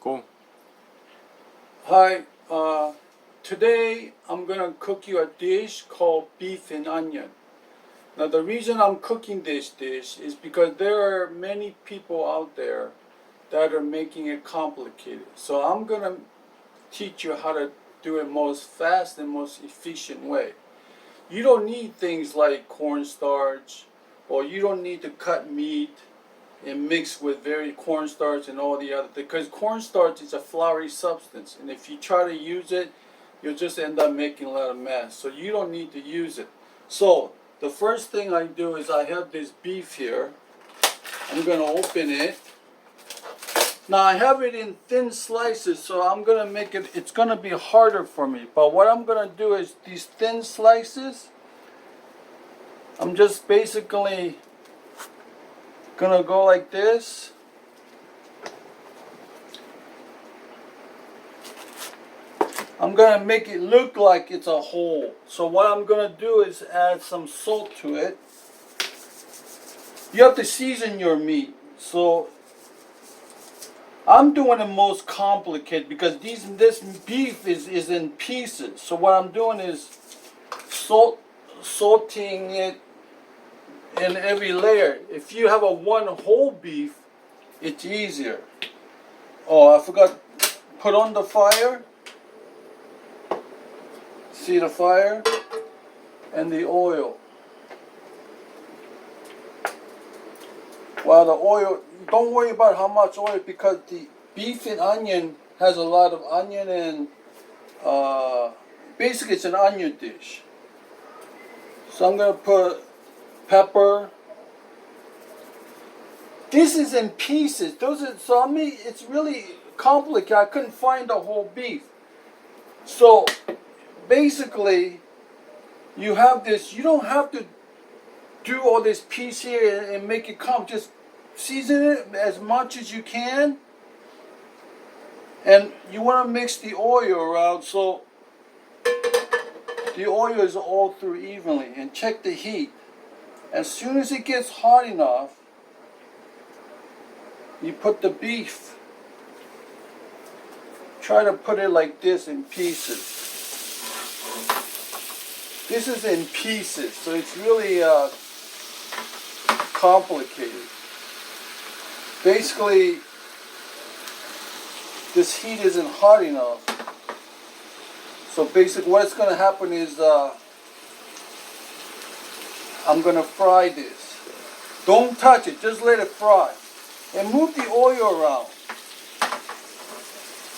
Cool. Hi, today I'm gonna cook you a dish called beef and onion. Now the reason I'm cooking this dish is because there are many people out there that are making it complicated. So I'm gonna teach you how to do it most fast and most efficient way. You don't need things like cornstarch, or you don't need to cut meat and mix with very cornstarch and all the other, because cornstarch is a floury substance, and if you try to use it, you'll just end up making a lot of mess. So you don't need to use it. So the first thing I do is I have this beef here. I'm going to open it. Now I have it in thin slices, so I'm going to make it, it's going to be harder for me. But what I'm going to do is these thin slices, I'm just basically gonna go like this. I'm gonna make it look like it's a whole. So what I'm gonna do is add some salt to it. You have to season your meat. So I'm doing the most complicated because this beef is in pieces. So what I'm doing is salting it in every layer. If you have a one whole beef, it's easier. Oh, I forgot, put on the fire. See the fire and the oil. Well, the oil, don't worry about how much oil, because the beef and onion has a lot of onion, and basically it's an onion dish. So I'm going to put pepper. This is in pieces. So I mean, it's really complicated. I couldn't find the whole beef. So basically, you have this, you don't have to do all this piece here and make it come. Just season it as much as you can. And you want to mix the oil around so the oil is all through evenly. And check the heat. As soon as it gets hot enough, you put the beef. Try to put it like this in pieces. This is in pieces, so it's really complicated. Basically, this heat isn't hot enough. So basically what's going to happen is I'm going to fry this. Don't touch it, just let it fry. And move the oil around.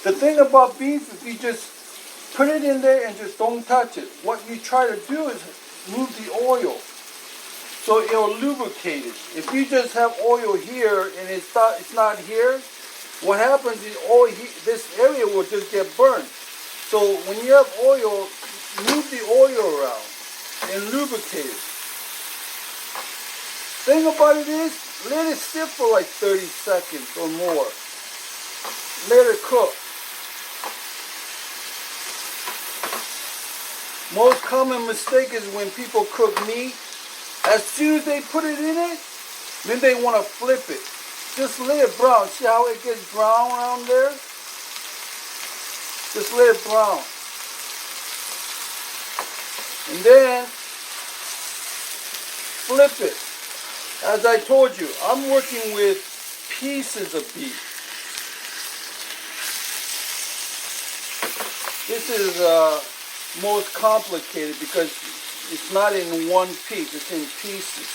The thing about beef, if you just put it in there and just don't touch it, what you try to do is move the oil so it'll lubricate it. If you just have oil here and it's not here, what happens is this area will just get burned. So when you have oil, move the oil around and lubricate it. Thing about it is, let it sit for like 30 seconds or more. Let it cook. Most common mistake is when people cook meat, as soon as they put it in it, then they want to flip it. Just let it brown. See how it gets brown around there? Just let it brown. And then flip it. As I told you, I'm working with pieces of beef. This is most complicated because it's not in one piece, it's in pieces.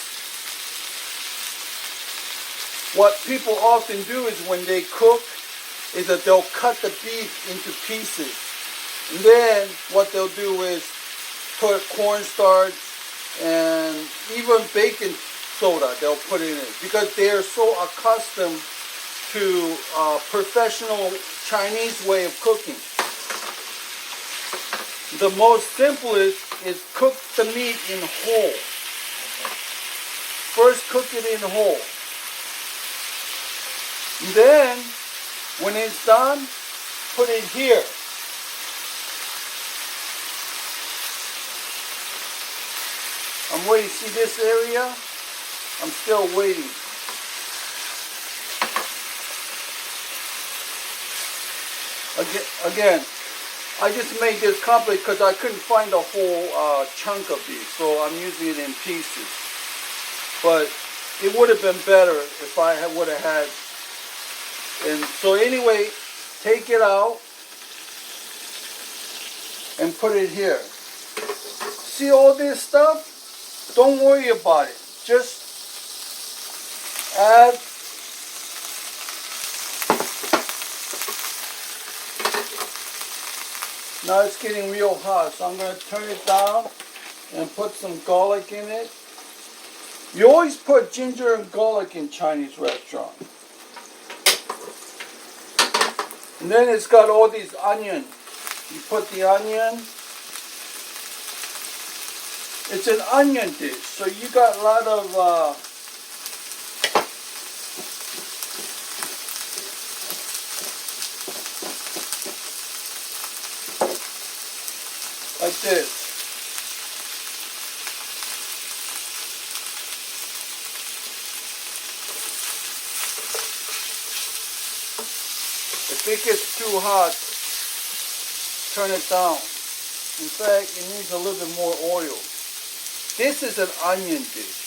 What people often do is when they cook is that they'll cut the beef into pieces. And then what they'll do is put cornstarch and even baking soda they'll put in it because they're so accustomed to professional Chinese way of cooking. The most simplest is cook the meat in whole. First cook it in whole. Then, when it's done, put it here. I'm waiting. See this area? I'm still waiting. Again, I just made this complicated because I couldn't find a whole chunk of these, so I'm using it in pieces. But it would have been better if I would have had. And so anyway, take it out and put it here. See all this stuff? Don't worry about it. Just add now it's getting real hot, so I'm going to turn it down and put some garlic in it. You always put ginger and garlic in Chinese restaurant. And then it's got all these onions. You put the onion. It's an onion dish, so you got a lot of like this. If it gets too hot, turn it down. In fact, it needs a little bit more oil. This is an onion dish.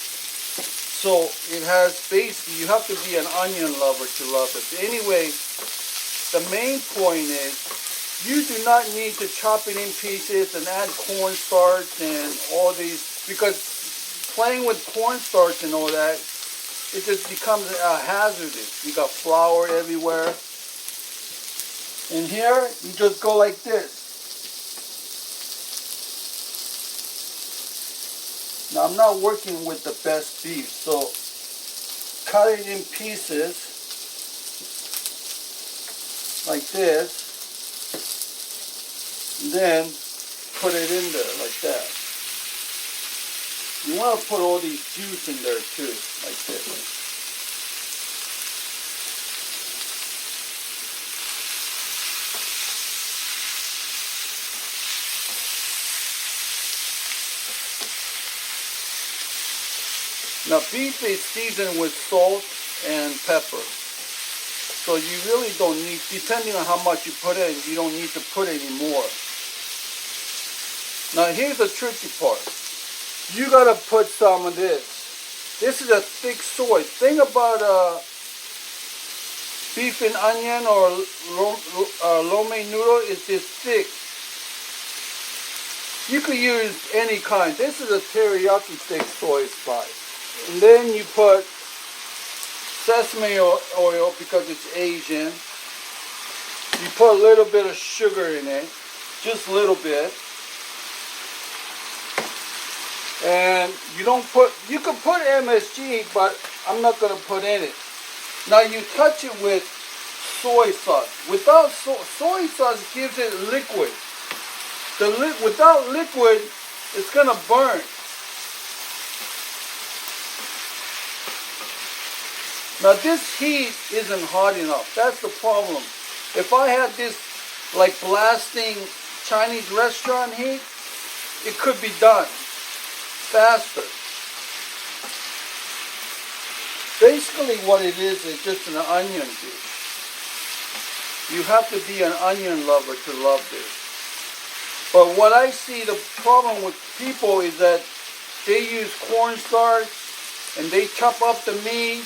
So it has basically, you have to be an onion lover to love it. Anyway, the main point is, you do not need to chop it in pieces and add cornstarch and all these, because playing with cornstarch and all that, it just becomes hazardous. You got flour everywhere. And here, you just go like this. Now I'm not working with the best beef, so cut it in pieces like this. And then put it in there like that. You want to put all these juice in there too, like this. Now beef is seasoned with salt and pepper. So you really don't need, depending on how much you put in, you don't need to put any more. Now here's the tricky part. You gotta put some of this. This is a thick soy. Thing about beef and onion or lo mein noodle is this thick. You could use any kind. This is a teriyaki thick soy spice. And then you put sesame oil because it's Asian. You put a little bit of sugar in it, just a little bit. And you don't put, you can put MSG, but I'm not going to put in it. Now you touch it with soy sauce. Without soy sauce gives it liquid. Without liquid, it's going to burn. Now this heat isn't hot enough. That's the problem. If I had this like blasting Chinese restaurant heat, it could be done faster. Basically what it is just an onion dish. You have to be an onion lover to love this. But what I see the problem with people is that they use cornstarch and they chop up the meat.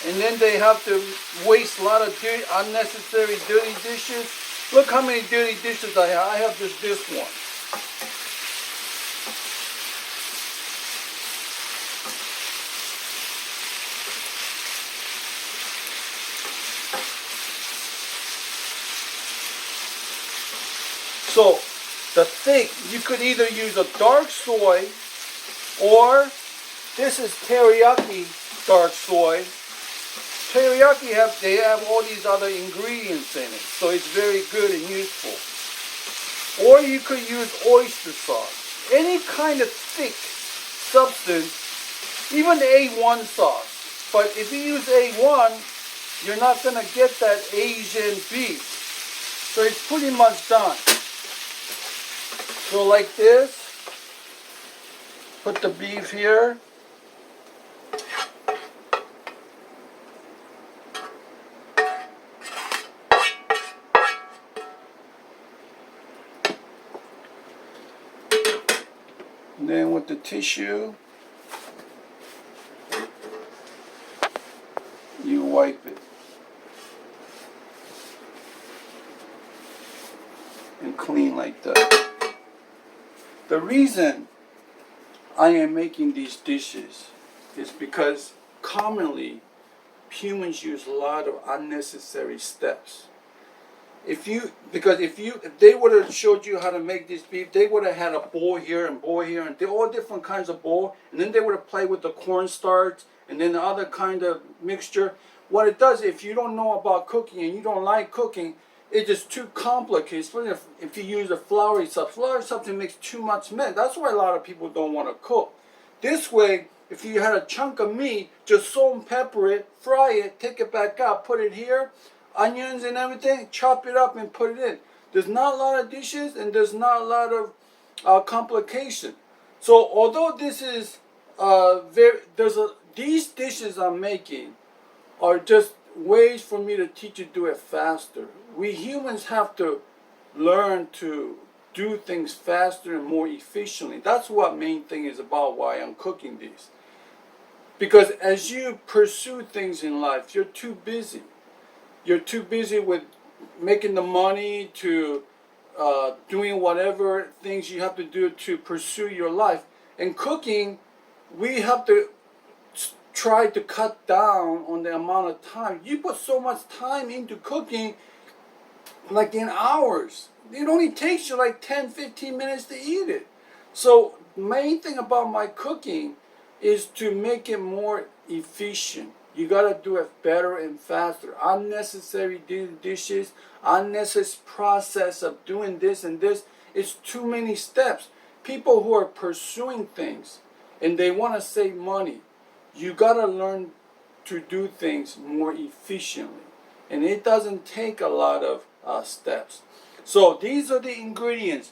And then they have to waste a lot of unnecessary dirty dishes. Look how many dirty dishes I have. I have just this one. So the thick, you could either use a dark soy or this is teriyaki dark soy. Teriyaki they have all these other ingredients in it, so it's very good and useful. Or you could use oyster sauce. Any kind of thick substance, even A1 sauce. But if you use A1, you're not going to get that Asian beef. So it's pretty much done. So like this, put the beef here. And then with the tissue, you wipe it and clean like that. The reason I am making these dishes is because commonly humans use a lot of unnecessary steps. If they would have showed you how to make this beef, they would have had a bowl here and they're all different kinds of bowl, and then they would have played with the cornstarch and then the other kind of mixture. What it does, if you don't know about cooking and you don't like cooking, it's just too complicated. Especially if you use a floury stuff. Floury something makes too much mess. That's why a lot of people don't want to cook. This way, if you had a chunk of meat, just salt and pepper it, fry it, take it back out, put it here, onions and everything, chop it up and put it in. There's not a lot of dishes and there's not a lot of complication. So although this is these dishes I'm making are just ways for me to teach you to do it faster. We humans have to learn to do things faster and more efficiently. That's what main thing is about why I'm cooking these. Because as you pursue things in life, you're too busy. You're too busy with making the money to doing whatever things you have to do to pursue your life. And cooking, we have to try to cut down on the amount of time. You put so much time into cooking, like in hours. It only takes you like 10-15 minutes to eat it. So main thing about my cooking is to make it more efficient. You gotta do it better and faster. Unnecessary dishes, unnecessary process of doing this and this. It's too many steps. People who are pursuing things and they want to save money, you gotta learn to do things more efficiently. And it doesn't take a lot of steps. So these are the ingredients.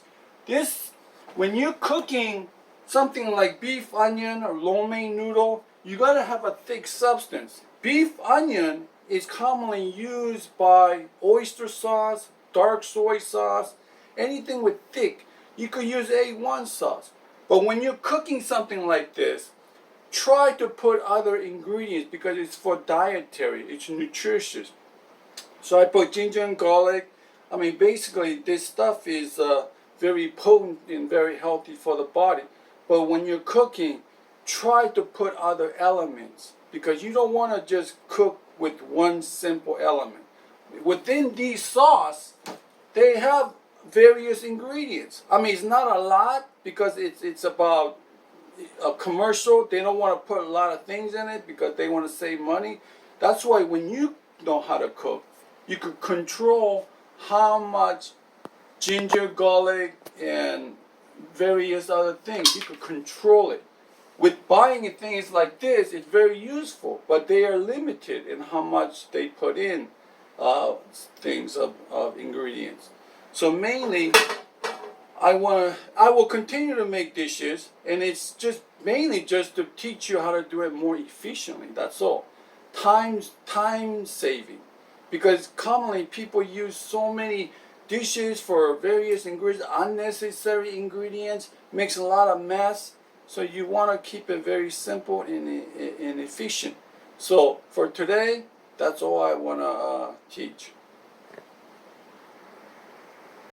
When you're cooking something like beef onion or lo mein noodle, you gotta have a thick substance. Beef onion is commonly used by oyster sauce, dark soy sauce, anything with thick. You could use A1 sauce. But when you're cooking something like this, try to put other ingredients because it's for dietary, it's nutritious. So I put ginger and garlic. I mean, basically this stuff is very potent and very healthy for the body. But when you're cooking, try to put other elements because you don't want to just cook with one simple element. Within these sauce, they have various ingredients. I mean, it's not a lot because it's about a commercial. They don't want to put a lot of things in it because they want to save money. That's why when you know how to cook, you can control how much ginger, garlic, and various other things. You can control it. With buying things like this, it's very useful, but they are limited in how much they put in things of ingredients. So mainly, I will continue to make dishes, and it's just mainly just to teach you how to do it more efficiently. That's all. Time saving, because commonly people use so many dishes for various ingredients, unnecessary ingredients, makes a lot of mess. So you want to keep it very simple and efficient. So for today, that's all I want to teach.